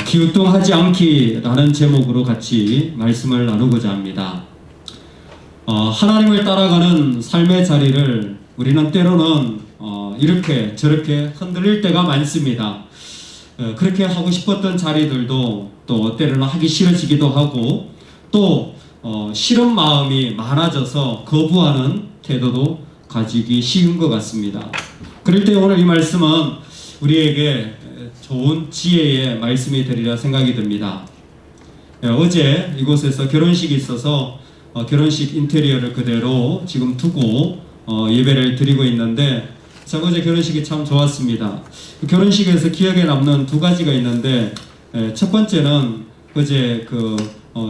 기우뚱하지 않기라는 제목으로 같이 말씀을 나누고자 합니다. 하나님을 따라가는 삶의 자리를 우리는 때로는 이렇게 저렇게 흔들릴 때가 많습니다. 그렇게 하고 싶었던 자리들도 또 때로는 하기 싫어지기도 하고 또 싫은 마음이 많아져서 거부하는 태도도 가지기 쉬운 것 같습니다. 그럴 때 오늘 이 말씀은 우리에게 좋은 지혜의 말씀이 되리라 생각이 듭니다. 어제 이곳에서 결혼식이 있어서 결혼식 인테리어를 그대로 지금 두고 예배를 드리고 있는데 제가 어제 결혼식이 참 좋았습니다. 결혼식에서 기억에 남는 두 가지가 있는데 첫 번째는 어제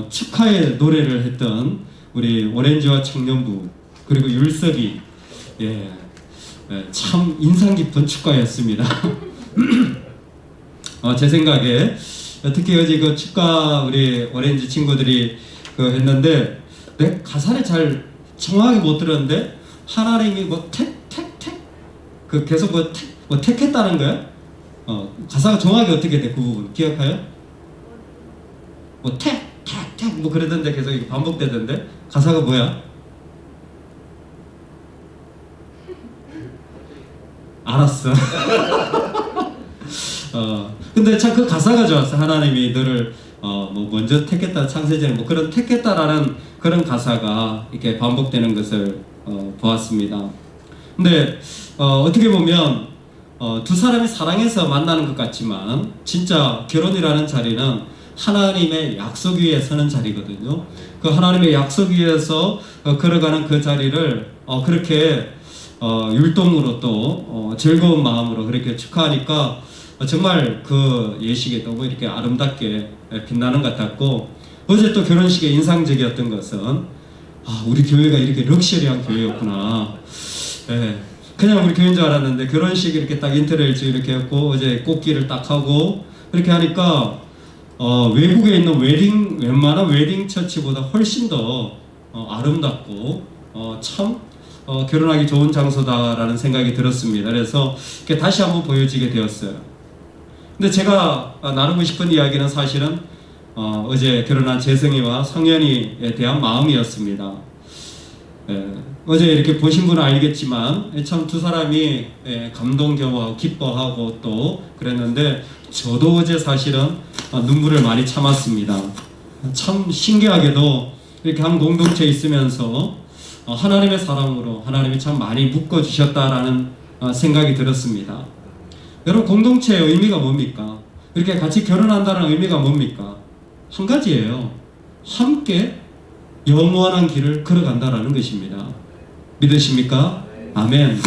축하의 노래를 했던 우리 오렌지와 청년부 그리고 율석이 참 인상 깊은 축가였습니다. 제 생각에 특히 어제 축가 우리 오렌지 친구들이 했는데 가사를 잘 정확하게 못 들었는데 하나님이 계속 택했다는 거야? 가사가 정확히 어떻게 돼? 그 부분 기억해요? 그러던데 계속 반복되던데 가사가 뭐야? 알았어. 근데 참 그 가사가 좋았어. 하나님이 너를 먼저 택했다, 창세전에 그런 택했다라는 그런 가사가 이렇게 반복되는 것을 보았습니다. 근데 어떻게 보면 두 사람이 사랑해서 만나는 것 같지만 진짜 결혼이라는 자리는 하나님의 약속 위에 서는 자리거든요. 그 하나님의 약속 위에서 걸어가는 그 자리를 그렇게 율동으로 또 즐거운 마음으로 그렇게 축하하니까 정말 그 예식이 너무 이렇게 아름답게 빛나는 것 같았고 어제 또 결혼식에 인상적이었던 것은 우리 교회가 이렇게 럭셔리한 교회였구나. 그냥 우리 교회인 줄 알았는데 결혼식 이렇게 딱 인테리어를 이렇게 했고 어제 꽃길을 딱 하고 이렇게 하니까 외국에 있는 웬만한 웨딩 처치보다 훨씬 더 아름답고 참 결혼하기 좋은 장소다라는 생각이 들었습니다. 그래서 이렇게 다시 한번 보여지게 되었어요. 근데 제가 나누고 싶은 이야기는 사실은 어제 결혼한 재성이와 성현이에 대한 마음이었습니다. 어제 이렇게 보신 분은 알겠지만 참 두 사람이 감동경호하고 기뻐하고 또 그랬는데 저도 어제 사실은 눈물을 많이 참았습니다. 참 신기하게도 이렇게 한 공동체에 있으면서 하나님의 사랑으로 하나님이 참 많이 묶어주셨다라는 생각이 들었습니다. 여러분 공동체의 의미가 뭡니까? 이렇게 같이 결혼한다는 의미가 뭡니까? 한 가지예요. 함께 영원한 길을 걸어간다라는 것입니다. 믿으십니까? 아멘.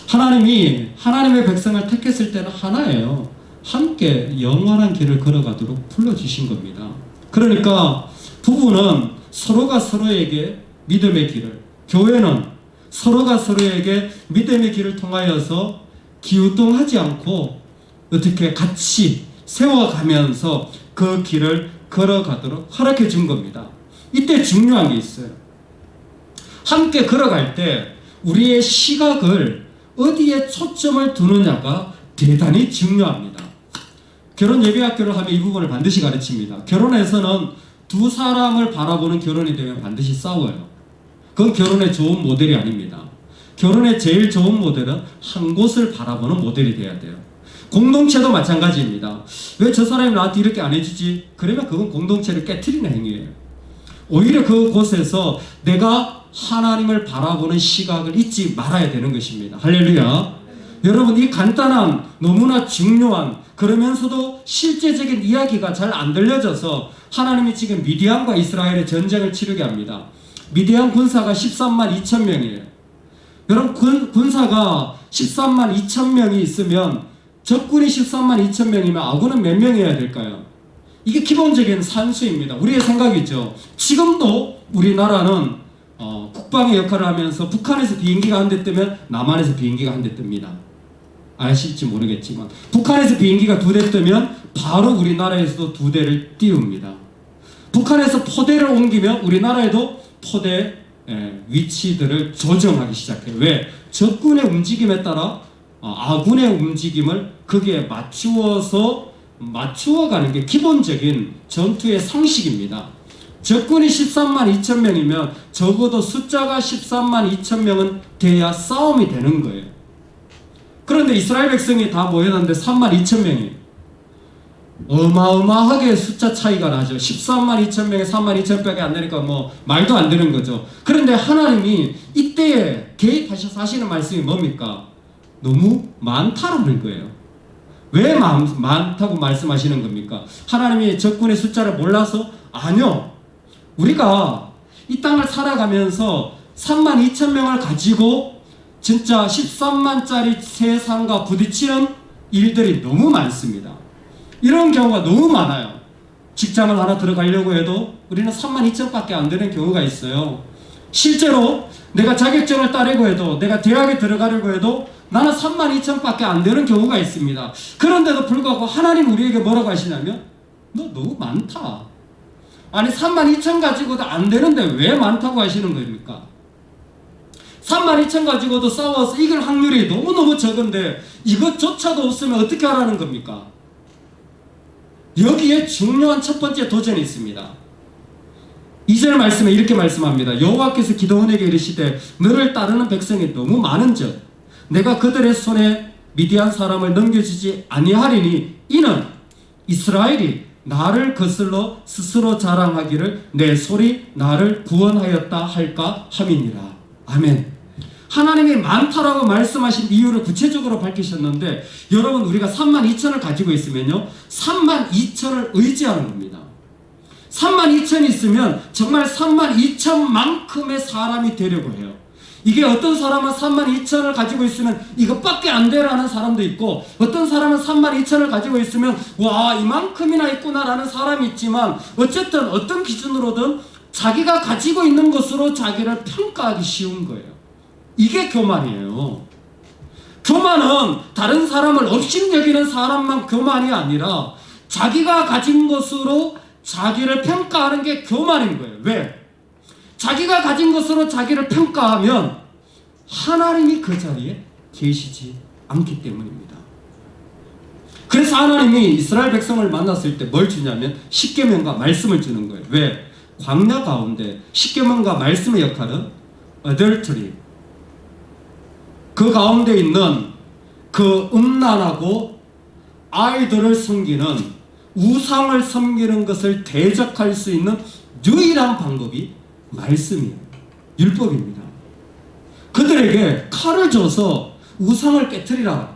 하나님이 하나님의 백성을 택했을 때는 하나예요. 함께 영원한 길을 걸어가도록 불러주신 겁니다. 그러니까 부부는 서로가 서로에게 믿음의 길을, 교회는 서로가 서로에게 믿음의 길을 통하여서 기우뚱하지 않고 어떻게 같이 세워가면서 그 길을 걸어가도록 허락해 준 겁니다. 이때 중요한 게 있어요. 함께 걸어갈 때 우리의 시각을 어디에 초점을 두느냐가 대단히 중요합니다. 결혼 예배학교를 하면 이 부분을 반드시 가르칩니다. 결혼에서는 두 사람을 바라보는 결혼이 되면 반드시 싸워요. 그건 결혼의 좋은 모델이 아닙니다. 결혼의 제일 좋은 모델은 한 곳을 바라보는 모델이 돼야 돼요. 공동체도 마찬가지입니다. 왜 저 사람이 나한테 이렇게 안 해주지? 그러면 그건 공동체를 깨트리는 행위예요. 오히려 그곳에서 내가 하나님을 바라보는 시각을 잊지 말아야 되는 것입니다. 할렐루야. 여러분 이 간단한 너무나 중요한 그러면서도 실제적인 이야기가 잘 안 들려져서 하나님이 지금 미디안과 이스라엘의 전쟁을 치르게 합니다. 미디안 군사가 13만 2천 명이에요. 여러분 군사가 13만 2천 명이 있으면 적군이 13만 2천 명이면 아군은 몇 명이어야 될까요? 이게 기본적인 산수입니다. 우리의 생각이죠. 지금도 우리나라는 국방의 역할을 하면서 북한에서 비행기가 한 대 뜨면 남한에서 비행기가 한 대 뜹니다. 아실지 모르겠지만 북한에서 비행기가 두 대 뜨면 바로 우리나라에서도 두 대를 띄웁니다. 북한에서 포대를 옮기면 우리나라에도 포대 위치들을 조정하기 시작해요. 왜? 적군의 움직임에 따라 아군의 움직임을 거기에 맞추어서 맞추어가는 게 기본적인 전투의 상식입니다. 적군이 13만 2천 명이면 적어도 숫자가 13만 2천 명은 돼야 싸움이 되는 거예요. 그런데 이스라엘 백성이 다 모여놨는데 3만 2천 명이 어마어마하게 숫자 차이가 나죠. 13만 2천 명에 3만 2천 명밖에 안 되니까 뭐 말도 안 되는 거죠. 그런데 하나님이 이때에 개입하셔서 하시는 말씀이 뭡니까? 너무 많다라는 거예요. 왜 많다고 말씀하시는 겁니까? 하나님이 적군의 숫자를 몰라서? 아니요. 우리가 이 땅을 살아가면서 3만 2천 명을 가지고 진짜 13만짜리 세상과 부딪히는 일들이 너무 많습니다. 이런 경우가 너무 많아요. 직장을 하나 들어가려고 해도 우리는 3만 2천밖에 안 되는 경우가 있어요. 실제로 내가 자격증을 따려고 해도, 내가 대학에 들어가려고 해도 나는 3만 2천밖에 안 되는 경우가 있습니다. 그런데도 불구하고 하나님 우리에게 뭐라고 하시냐면 너 너무 많다. 아니 3만 2천 가지고도 안 되는데 왜 많다고 하시는 겁니까? 3만 2천 가지고도 싸워서 이길 확률이 너무너무 적은데 이것조차도 없으면 어떻게 하라는 겁니까? 여기에 중요한 첫 번째 도전이 있습니다. 2절 말씀에 이렇게 말씀합니다. 여호와께서 기드온에게 이르시되 너를 따르는 백성이 너무 많은즉 내가 그들의 손에 미디안 사람을 넘겨주지 아니하리니 이는 이스라엘이 나를 거슬러 스스로 자랑하기를 내 손이 나를 구원하였다 할까 함이니라. 아멘. 하나님이 많다라고 말씀하신 이유를 구체적으로 밝히셨는데 여러분 우리가 3만 2천을 가지고 있으면요 3만 2천을 의지하는 겁니다. 3만 2천이 있으면 정말 3만 2천만큼의 사람이 되려고 해요. 이게 어떤 사람은 3만 2천을 가지고 있으면 이것밖에 안 되라는 사람도 있고 어떤 사람은 3만 2천을 가지고 있으면 와 이만큼이나 있구나라는 사람이 있지만 어쨌든 어떤 기준으로든 자기가 가지고 있는 것으로 자기를 평가하기 쉬운 거예요. 이게 교만이에요. 교만은 다른 사람을 업신여기는 사람만 교만이 아니라 자기가 가진 것으로 자기를 평가하는 게 교만인 거예요. 왜? 자기가 가진 것으로 자기를 평가하면 하나님이 그 자리에 계시지 않기 때문입니다. 그래서 하나님이 이스라엘 백성을 만났을 때 뭘 주냐면 십계명과 말씀을 주는 거예요. 왜? 광야 가운데 십계명과 말씀의 역할은 adultery, 그 가운데 있는 그 음란하고 아이돌을 섬기는 우상을 섬기는 것을 대적할 수 있는 유일한 방법이 말씀이에요. 율법입니다. 그들에게 칼을 줘서 우상을 깨트리라.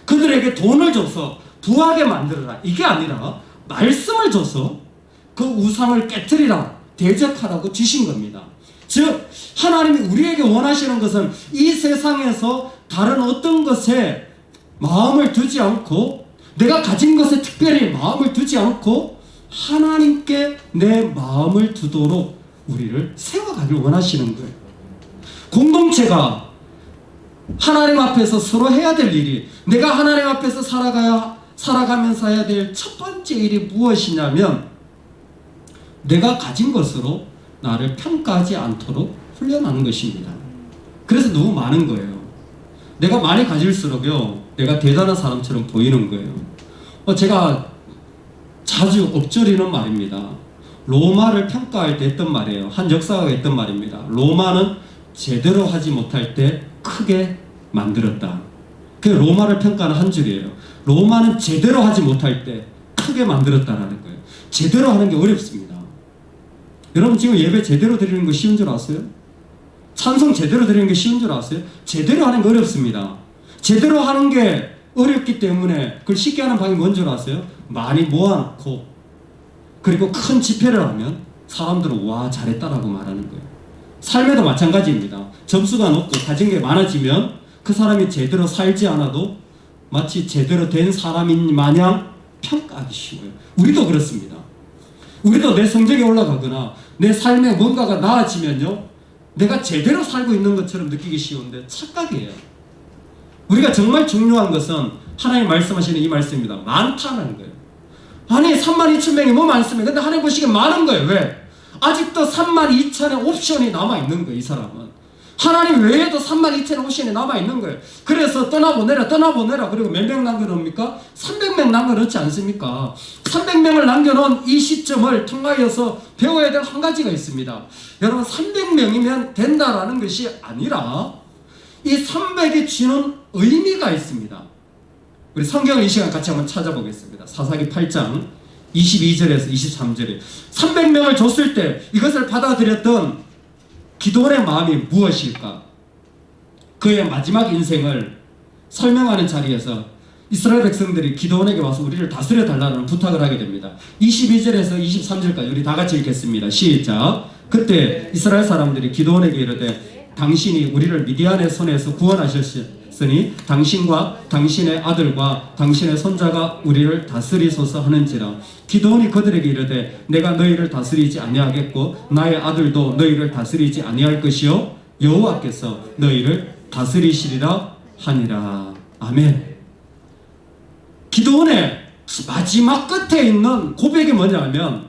그들에게 돈을 줘서 부하게 만들어라. 이게 아니라 말씀을 줘서 그 우상을 깨트리라. 대적하라고 주신 겁니다. 즉 하나님이 우리에게 원하시는 것은 이 세상에서 다른 어떤 것에 마음을 두지 않고 내가 가진 것에 특별히 마음을 두지 않고 하나님께 내 마음을 두도록 우리를 세워가길 원하시는 거예요. 공동체가 하나님 앞에서 서로 해야 될 일이, 내가 하나님 앞에서 살아가면서 해야 될 첫 번째 일이 무엇이냐면 내가 가진 것으로 나를 평가하지 않도록 훈련하는 것입니다. 그래서 너무 많은 거예요. 내가 많이 가질수록요 내가 대단한 사람처럼 보이는 거예요. 제가 자주 엎조리는 말입니다. 로마를 평가할 때 했던 말이에요. 한 역사가가 했던 말입니다. 로마는 제대로 하지 못할 때 크게 만들었다. 그 로마를 평가하는 한 줄이에요. 로마는 제대로 하지 못할 때 크게 만들었다라는 거예요. 제대로 하는 게 어렵습니다. 여러분 지금 예배 제대로 드리는 거 쉬운 줄 아세요? 찬송 제대로 드리는 게 쉬운 줄 아세요? 제대로 하는 게 어렵습니다. 제대로 하는 게 어렵기 때문에 그걸 쉽게 하는 방법이 뭔 줄 아세요? 많이 모아놓고 그리고 큰 집회를 하면 사람들은 와 잘했다라고 말하는 거예요. 삶에도 마찬가지입니다. 점수가 높고 가진 게 많아지면 그 사람이 제대로 살지 않아도 마치 제대로 된 사람인 마냥 평가하기 쉬워요. 우리도 그렇습니다. 우리도 내 성적이 올라가거나 내 삶에 뭔가가 나아지면요 내가 제대로 살고 있는 것처럼 느끼기 쉬운데 착각이에요. 우리가 정말 중요한 것은 하나님 말씀하시는 이 말씀입니다. 많다는 거예요. 아니 3만 2천 명이 뭐 많습니까? 근데 하나님 보시기에 많은 거예요. 왜? 아직도 3만 2천의 옵션이 남아있는 거예요. 이 사람은 하나님 외에도 32,050이 남아있는 거예요. 그래서 떠나보내라. 그리고 몇 명 남겨놓습니까? 300명 남겨놓지 않습니까? 300명을 남겨놓은 이 시점을 통하여서 배워야 될 한 가지가 있습니다. 여러분, 300명이면 된다라는 것이 아니라 이 300이 주는 의미가 있습니다. 우리 성경을 이 시간 같이 한번 찾아보겠습니다. 사사기 8장 22절에서 23절에 300명을 줬을 때 이것을 받아들였던 기도원의 마음이 무엇일까? 그의 마지막 인생을 설명하는 자리에서 이스라엘 백성들이 기도원에게 와서 우리를 다스려 달라는 부탁을 하게 됩니다. 22절에서 23절까지 우리 다 같이 읽겠습니다. 시작. 그때 이스라엘 사람들이 기도원에게 이르되 당신이 우리를 미디안의 손에서 구원하셨으니 당신과 당신의 아들과 당신의 손자가 우리를 다스리소서 하는지라. 기도원이 그들에게 이르되 내가 너희를 다스리지 아니하겠고 나의 아들도 너희를 다스리지 아니할 것이요 여호와께서 너희를 다스리시리라 하니라. 아멘. 기도원의 마지막 끝에 있는 고백이 뭐냐면,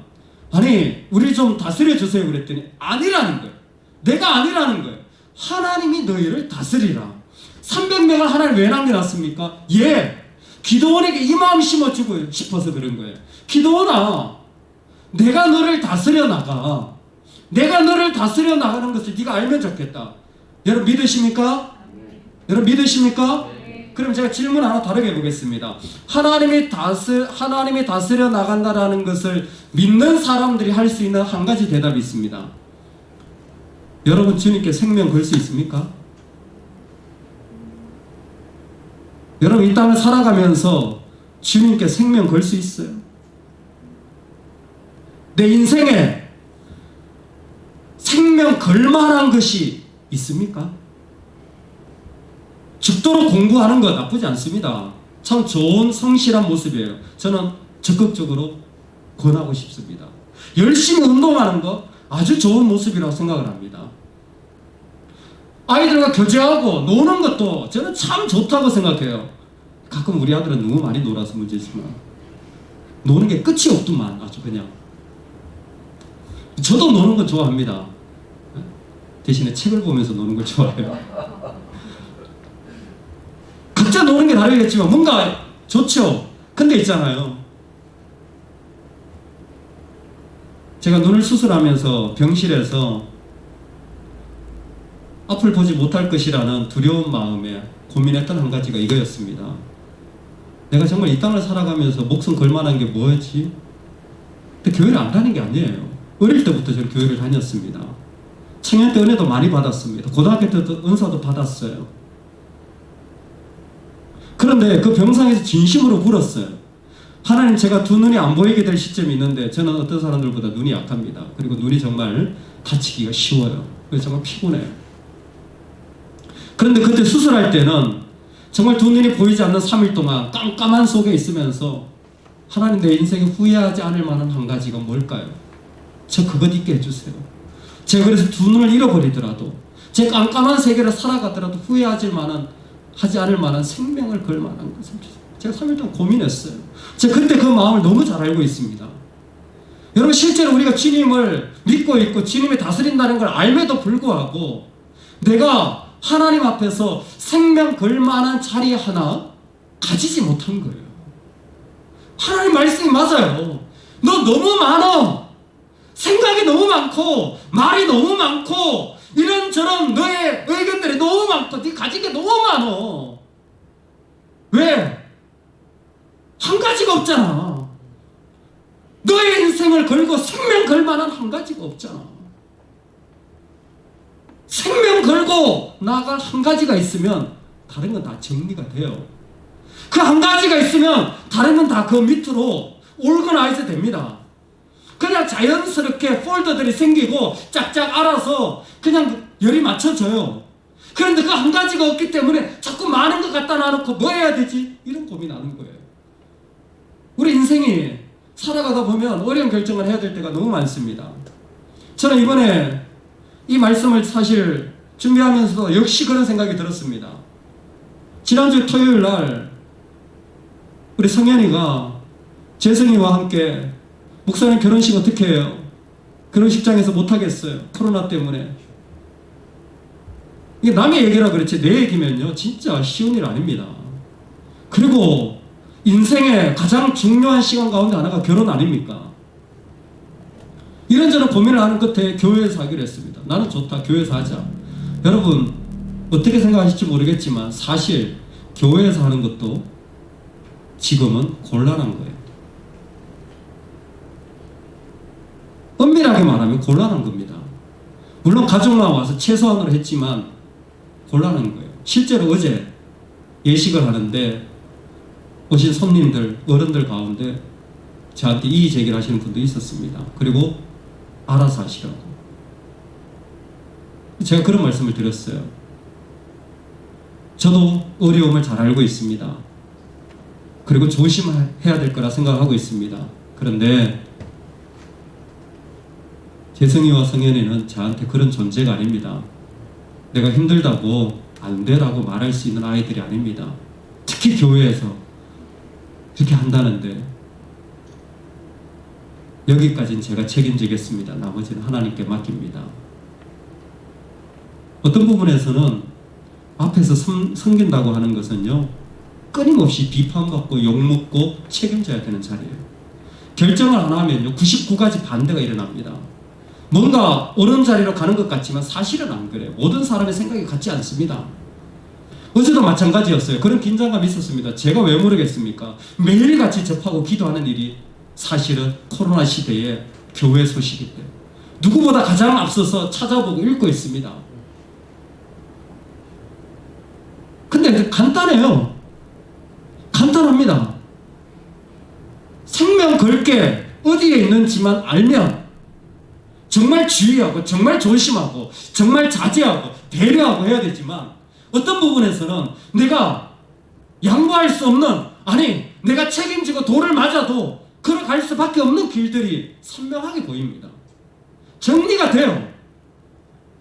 아니 우리 좀 다스려 주세요 그랬더니 아니라는 거예요. 내가 아니라는 거예요. 하나님이 너희를 다스리라. 300명을 하나님 왜 남겨놨습니까? 기도원에게 이 마음 심어주고 싶어서 그런 거예요. 기도원아, 내가 너를 다스려 나가. 내가 너를 다스려 나가는 것을 네가 알면 좋겠다. 여러분 믿으십니까? 여러분 믿으십니까? 그럼 제가 질문 하나 다르게 해보겠습니다. 하나님이 다스려 나간다라는 것을 믿는 사람들이 할 수 있는 한 가지 대답이 있습니다. 여러분 주님께 생명 걸 수 있습니까? 여러분 이 땅을 살아가면서 주님께 생명 걸 수 있어요? 내 인생에 생명 걸 만한 것이 있습니까? 죽도록 공부하는 거 나쁘지 않습니다. 참 좋은 성실한 모습이에요. 저는 적극적으로 권하고 싶습니다. 열심히 운동하는 거 아주 좋은 모습이라고 생각을 합니다. 아이들과 교제하고 노는 것도 저는 참 좋다고 생각해요. 가끔 우리 아들은 너무 많이 놀아서 문제지만 노는 게 끝이 없더만. 아주 그냥. 저도 노는 거 좋아합니다. 대신에 책을 보면서 노는 걸 좋아해요. 각자 노는 게 다르겠지만 뭔가 좋죠. 근데 있잖아요, 제가 눈을 수술하면서 병실에서 앞을 보지 못할 것이라는 두려운 마음에 고민했던 한 가지가 이거였습니다. 내가 정말 이 땅을 살아가면서 목숨 걸 만한 게 뭐였지? 근데 교회를 안 다닌 게 아니에요. 어릴 때부터 저는 교회를 다녔습니다. 청년 때 은혜도 많이 받았습니다. 고등학교 때도 은사도 받았어요. 그런데 그 병상에서 진심으로 물었어요. 하나님, 제가 두 눈이 안 보이게 될 시점이 있는데 저는 어떤 사람들보다 눈이 약합니다. 그리고 눈이 정말 다치기가 쉬워요. 그래서 정말 피곤해요. 그런데 그때 수술할 때는 정말 두 눈이 보이지 않는 3일 동안 깜깜한 속에 있으면서 하나님, 내 인생에 후회하지 않을 만한 한 가지가 뭘까요? 저 그것 있게 해주세요. 제가 그래서 두 눈을 잃어버리더라도, 제 깜깜한 세계를 살아가더라도 후회하지 않을 만한 생명을 걸 만한 것을 주세요. 제가 3일 동안 고민했어요. 제가 그때 그 마음을 너무 잘 알고 있습니다. 여러분, 실제로 우리가 주님을 믿고 있고 주님이 다스린다는 걸 알면도 불구하고 내가 하나님 앞에서 생명 걸 만한 자리 하나 가지지 못한 거예요. 하나님 말씀이 맞아요. 너 너무 많아. 생각이 너무 많고 말이 너무 많고 이런저런 너의 의견들이 너무 많고 네 가진 게 너무 많어. 왜? 한 가지가 없잖아. 너의 인생을 걸고 생명 걸 만한 한 가지가 없잖아. 생명 걸고 나아갈 한 가지가 있으면 다른 건 다 정리가 돼요. 그 한 가지가 있으면 다른 건 다 그 밑으로 올거나이즈 됩니다. 그냥 자연스럽게 폴더들이 생기고 짝짝 알아서 그냥 열이 맞춰져요. 그런데 그 한 가지가 없기 때문에 자꾸 많은 것 갖다 놔놓고 뭐 해야 되지? 이런 고민하는 거예요. 우리 인생이 살아가다 보면 어려운 결정을 해야 될 때가 너무 많습니다. 저는 이번에 이 말씀을 사실 준비하면서 역시 그런 생각이 들었습니다. 지난주 토요일 날 우리 성현이가 재성이와 함께 목사님 결혼식 어떻게 해요? 결혼식장에서 못하겠어요. 코로나 때문에. 이게 남의 얘기라 그렇지 내 얘기면요 진짜 쉬운 일 아닙니다. 그리고 인생의 가장 중요한 시간 가운데 하나가 결혼 아닙니까? 이런저런 고민을 하는 끝에 교회에서 하기로 했습니다. 나는 좋다, 교회에서 하자. 여러분 어떻게 생각하실지 모르겠지만 사실 교회에서 하는 것도 지금은 곤란한 거예요. 엄밀하게 말하면 곤란한 겁니다. 물론 가족만 와서 최소한으로 했지만 곤란한 거예요. 실제로 어제 예식을 하는데 오신 손님들, 어른들 가운데 저한테 이의 제기를 하시는 분도 있었습니다. 그리고 알아서 하시라고. 제가 그런 말씀을 드렸어요. 저도 어려움을 잘 알고 있습니다. 그리고 조심해야 될 거라 생각하고 있습니다. 그런데 재성이와 성현이는 저한테 그런 존재가 아닙니다. 내가 힘들다고 안 되라고 말할 수 있는 아이들이 아닙니다. 특히 교회에서 그렇게 한다는데 여기까지는 제가 책임지겠습니다. 나머지는 하나님께 맡깁니다. 어떤 부분에서는 앞에서 섬긴다고 하는 것은요 끊임없이 비판받고 욕먹고 책임져야 되는 자리예요. 결정을 안 하면요 99가지 반대가 일어납니다. 뭔가 옳은 자리로 가는 것 같지만 사실은 안 그래요. 모든 사람의 생각이 같지 않습니다. 어제도 마찬가지였어요. 그런 긴장감이 있었습니다. 제가 왜 모르겠습니까? 매일같이 접하고 기도하는 일이 사실은 코로나 시대에 교회 소식이 때 누구보다 가장 앞서서 찾아보고 읽고 있습니다. 근데 간단해요. 간단합니다. 생명 걸게 어디에 있는지만 알면 정말 주의하고 정말 조심하고 정말 자제하고 배려하고 해야 되지만 어떤 부분에서는 내가 양보할 수 없는, 아니 내가 책임지고 돌을 맞아도 걸어갈 수밖에 없는 길들이 선명하게 보입니다. 정리가 돼요.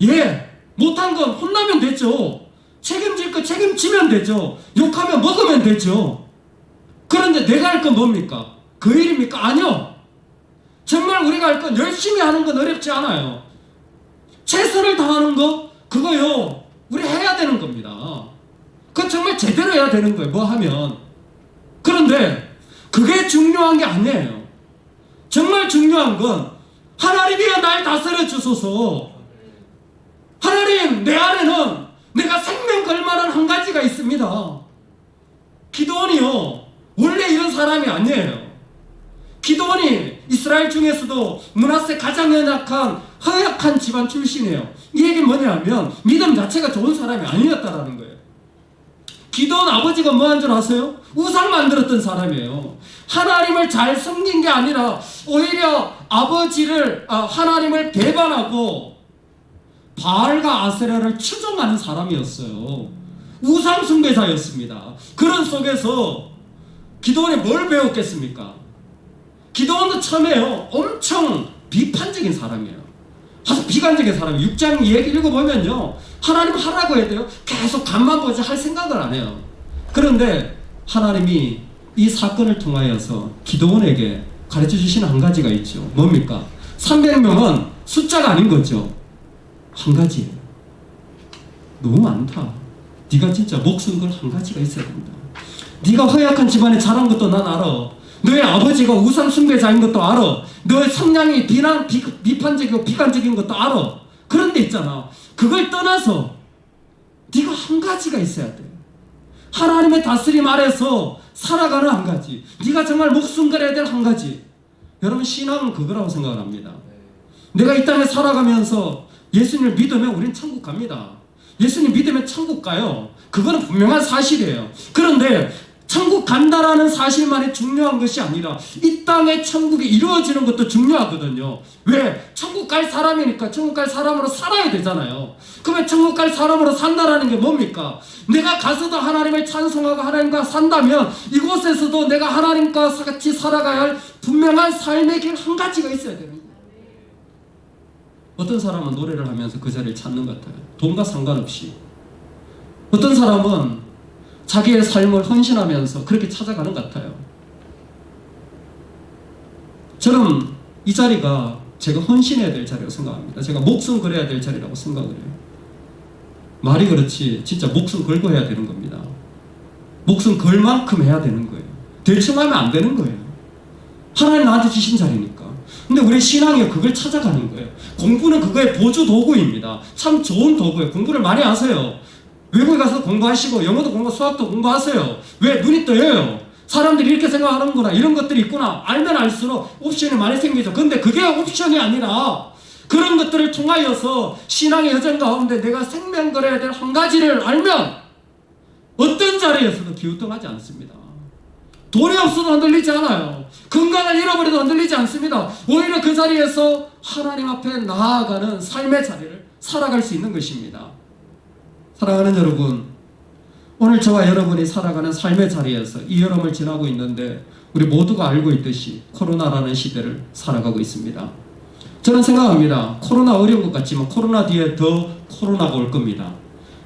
예, 못한 건 혼나면 되죠. 책임질 거 책임지면 되죠. 욕하면 먹으면 되죠. 그런데 내가 할 건 뭡니까? 그 일입니까? 아니요. 정말 우리가 할 건 열심히 하는 건 어렵지 않아요. 최선을 다하는 거 그거요 우리 해야 되는 겁니다. 그건 정말 제대로 해야 되는 거예요. 뭐 하면. 그런데 그게 중요한 게 아니에요. 정말 중요한 건 하나님이여 날 다스려 주소서. 하나님 내 안에는 내가 생명 걸 만한 한 가지가 있습니다. 기드온이요 원래 이런 사람이 아니에요. 기드온이 이스라엘 중에서도 므낫세 가장 연약한 허약한 집안 출신이에요. 이 얘기는 뭐냐면 믿음 자체가 좋은 사람이 아니었다라는 거예요. 기드온 아버지가 뭐 한 줄 아세요? 우상 만들었던 사람이에요. 하나님을 잘 섬긴 게 아니라 오히려 하나님을 배반하고 바알과 아세라를 추종하는 사람이었어요. 우상 숭배자였습니다. 그런 속에서 기드온이 뭘 배웠겠습니까? 기드온도 처음에요 엄청 비판적인 사람이에요. 아주 비관적인 사람이에요. 6장 얘기 읽어보면요 하나님 하라고 해야 돼요. 계속 간만 보지 할 생각을 안 해요. 그런데 하나님이 이 사건을 통하여서 기드온에게 가르쳐 주시는 한 가지가 있죠. 뭡니까? 300명은 숫자가 아닌 거죠. 한 가지예요. 너무 많다. 네가 진짜 목숨 걸 한 가지가 있어야 된다. 네가 허약한 집안에 자란 것도 난 알아. 너의 아버지가 우상 숭배자인 것도 알아. 너의 성향이 비판적이고 비관적인 것도 알아. 그런데 있잖아 그걸 떠나서 네가 한 가지가 있어야 돼. 하나님의 다스림 아래서 살아가는 한 가지. 네가 정말 목숨 걸어야 될 한 가지. 여러분 신앙은 그거라고 생각을 합니다. 내가 이 땅에 살아가면서 예수님을 믿으면 우린 천국 갑니다. 예수님 믿으면 천국 가요. 그거는 분명한 사실이에요. 그런데 천국 간다라는 사실만이 중요한 것이 아니라 이 땅에 천국이 이루어지는 것도 중요하거든요. 왜? 천국 갈 사람이니까 천국 갈 사람으로 살아야 되잖아요. 그러면 천국 갈 사람으로 산다라는 게 뭡니까? 내가 가서도 하나님을 찬송하고 하나님과 산다면 이곳에서도 내가 하나님과 같이 살아가야 할 분명한 삶의 길 한 가지가 있어야 되는 거예요. 어떤 사람은 노래를 하면서 그 자리를 찾는 것 같아요. 돈과 상관없이. 어떤 사람은 자기의 삶을 헌신하면서 그렇게 찾아가는 것 같아요. 저는 이 자리가 제가 헌신해야 될 자리라고 생각합니다. 제가 목숨 걸어야 될 자리라고 생각을 해요. 말이 그렇지 진짜 목숨 걸고 해야 되는 겁니다. 목숨 걸 만큼 해야 되는 거예요. 대충 하면 안 되는 거예요. 하나님 나한테 주신 자리니까. 근데 우리 신앙이 그걸 찾아가는 거예요. 공부는 그거의 보조 도구입니다. 참 좋은 도구예요. 공부를 많이 하세요. 외국에 가서 공부하시고 영어도 공부, 수학도 공부하세요. 왜? 눈이 떠요. 사람들이 이렇게 생각하는구나, 이런 것들이 있구나. 알면 알수록 옵션이 많이 생기죠. 근데 그게 옵션이 아니라 그런 것들을 통하여서 신앙의 여정 가운데 내가 생명 걸어야 될 한 가지를 알면 어떤 자리에서도 기우뚱하지 않습니다. 돈이 없어도 흔들리지 않아요. 건강을 잃어버려도 흔들리지 않습니다. 오히려 그 자리에서 하나님 앞에 나아가는 삶의 자리를 살아갈 수 있는 것입니다. 사랑하는 여러분, 오늘 저와 여러분이 살아가는 삶의 자리에서 이 여름을 지나고 있는데 우리 모두가 알고 있듯이 코로나라는 시대를 살아가고 있습니다. 저는 생각합니다. 코로나 어려운 것 같지만 코로나 뒤에 더 코로나가 올 겁니다.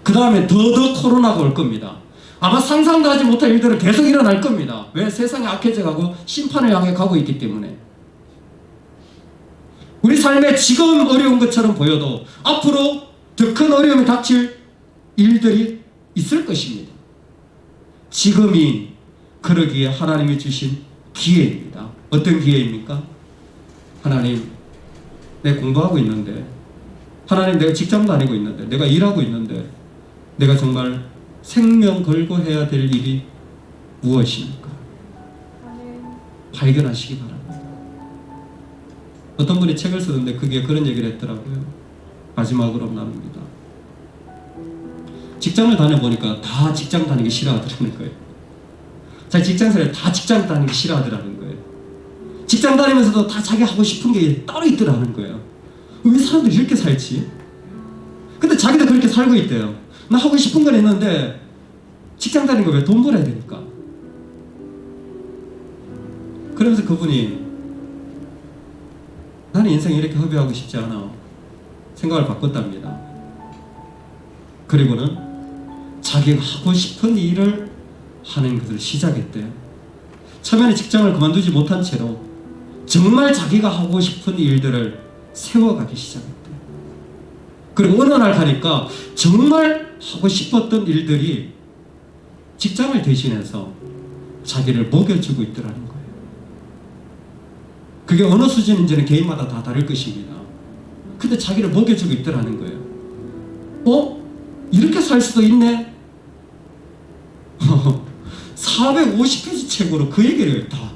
그 다음에 더 코로나가 올 겁니다. 아마 상상도 하지 못할 일들은 계속 일어날 겁니다. 왜? 세상이 악해져가고 심판을 향해 가고 있기 때문에. 우리 삶에 지금 어려운 것처럼 보여도 앞으로 더 큰 어려움이 닥칠 일들이 있을 것입니다. 지금이 그러기에 하나님이 주신 기회입니다. 어떤 기회입니까? 하나님, 내가 공부하고 있는데, 하나님, 내가 직장 다니고 있는데, 내가 일하고 있는데, 내가 정말 생명 걸고 해야 될 일이 무엇입니까? 발견하시기 바랍니다. 어떤 분이 책을 쓰는데 그게 그런 얘기를 했더라고요. 마지막으로 나눕니다. 직장을 다녀보니까 다 직장 다니기 싫어하더라는 거예요. 자기 직장생활 다 직장 다니기 싫어하더라는 거예요. 직장 다니면서도 다 자기 하고 싶은 게 따로 있더라는 거예요. 왜 사람들이 이렇게 살지? 근데 자기도 그렇게 살고 있대요. 나 하고 싶은 건 있는데 직장 다니는 거 왜 돈 벌어야 되니까? 그러면서 그분이 나는 인생 이렇게 허비하고 싶지 않아. 생각을 바꿨답니다. 그리고는 자기가 하고 싶은 일을 하는 것을 시작했대요. 처음에는 직장을 그만두지 못한 채로 정말 자기가 하고 싶은 일들을 세워가기 시작했대요. 그리고 어느 날 가니까 정말 하고 싶었던 일들이 직장을 대신해서 자기를 먹여주고 있더라는 거예요. 그게 어느 수준인지는 개인마다 다 다를 것입니다. 근데 자기를 먹여주고 있더라는 거예요. 이렇게 살 수도 있네? 450페이지 책으로 그 얘기를 다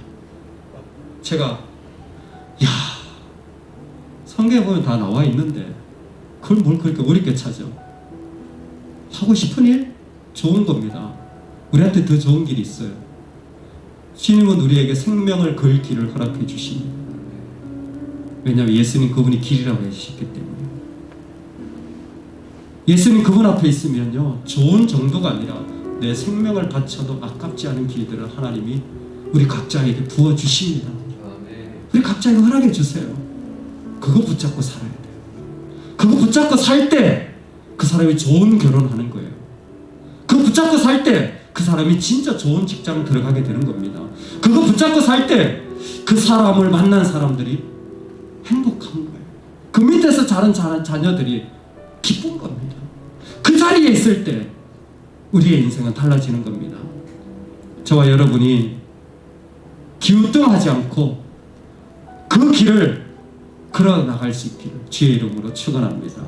제가 성경에 보면 다 나와 있는데 그걸 뭘 그렇게 어렵게 찾아? 하고 싶은 일? 좋은 겁니다. 우리한테 더 좋은 길이 있어요. 주님은 우리에게 생명을 걸 길을 허락해 주십니다. 왜냐하면 예수님 그분이 길이라고 해주셨기 때문에. 예수님 그분 앞에 있으면요, 좋은 정도가 아니라 내 생명을 바쳐도 아깝지 않은 길들을 하나님이 우리 각자에게 부어주십니다. 우리 각자에게 허락해 주세요. 그거 붙잡고 살아야 돼요. 그거 붙잡고 살 때 그 사람이 좋은 결혼하는 거예요. 그거 붙잡고 살 때 그 사람이 진짜 좋은 직장 들어가게 되는 겁니다. 그거 붙잡고 살 때 그 사람을 만난 사람들이 행복한 거예요. 그 밑에서 자란 자녀들이 기쁜 겁니다. 그 자리에 있을 때 우리의 인생은 달라지는 겁니다. 저와 여러분이 기우뚱하지 않고 그 길을 걸어 나갈 수 있기를 주의 이름으로 축원합니다.